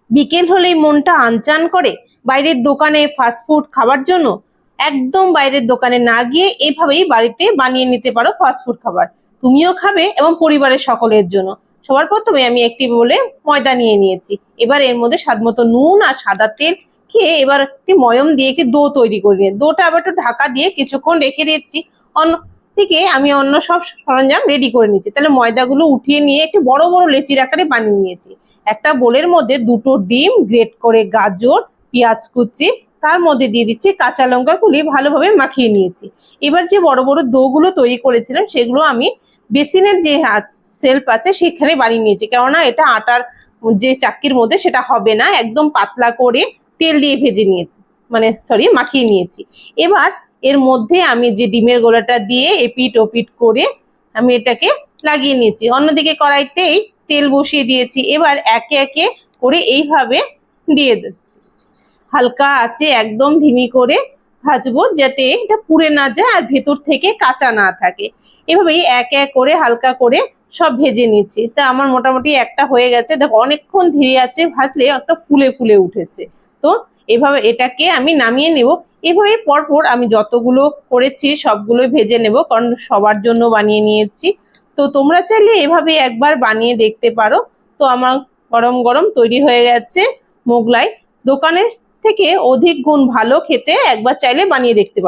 বিকেল হলেই মনটা আনচান করে বাইরের দোকানে ফাস্টফুড খাবার জন্য। একদম বাইরের দোকানে না গিয়ে এভাবেই বাড়িতে বানিয়ে নিতে পারো ফাস্টফুড খাবার। তুমিও খাবে এবং পরিবারের সকলের জন্য। সবার প্রথমে আমি একটি বলে ময়দা নিয়ে নিয়েছি। এবার এর মধ্যে স্বাদমতো নুন আর সাদা তেল খেয়ে এবার একটি ময়ম দিয়ে একটি ডো তৈরি করে নিয়ে ডোটা আবার একটু ঢাকা দিয়ে কিছুক্ষণ রেখে দিচ্ছি। অন্যদিকে আমি অন্য সব সরঞ্জাম রেডি করে নিচ্ছি। তাহলে ময়দাগুলো উঠিয়ে নিয়ে একটি বড় বড় লেচির আকারে বানিয়ে নিয়েছি। একটা বোলের মধ্যে দুটো ডিম, গ্রেট করে গাজর, পেঁয়াজ কুচি, তার মধ্যে দিয়ে দিচ্ছি কাঁচা লঙ্কা কুলি ভালোভাবে মাখিয়ে নিয়েছি। এবার যে বড় বড় ডোগুলো তৈরি করেছিলাম সেগুলো আমি বেসিনের যে সেলফ আছে সেখানে বানিয়ে নিয়েছি, কেননা এটা আটার যে চাক্কির মধ্যে সেটা হবে না। একদম পাতলা করে তেল দিয়ে ভেজে নিয়ে মাখিয়ে নিয়েছি। এবার এর মধ্যে আমি যে ডিমের গোলাটা দিয়ে এপিট ওপিট করে আমি এটাকে লাগিয়ে নিয়েছি। অন্যদিকে কড়াইতেই তেল বসিয়ে দিয়েছি। এবার একে একে করে এইভাবে দিয়ে হালকা আছে একদম ধিমি করে ভাজবো, যাতে এটা পুড়ে না যায় আর ভেতর থেকে কাঁচা না থাকে। এভাবেই এক এক করে হালকা করে সব ভেজে নিচ্ছি। তা আমার মোটামুটি একটা হয়ে গেছে, দেখো অনেকক্ষণ ধীরে আছে ভাজলে একটা ফুলে ফুলে উঠেছে। তো এভাবে এটাকে আমি নামিয়ে নেব। এভাবে পরপর আমি যতগুলো করেছি সবগুলো ভেজে নেব, কারণ সবার জন্য বানিয়ে নিয়েছি। তো তোমরা চাইলে এভাবে একবার বানিয়ে দেখতে পারো। তো আমার গরম গরম তৈরি হয়ে গেছে মোগলাই। দোকানের থেকে অধিক গুণ ভালো খেতে, একবার চাইলে বানিয়ে দেখতে পারো।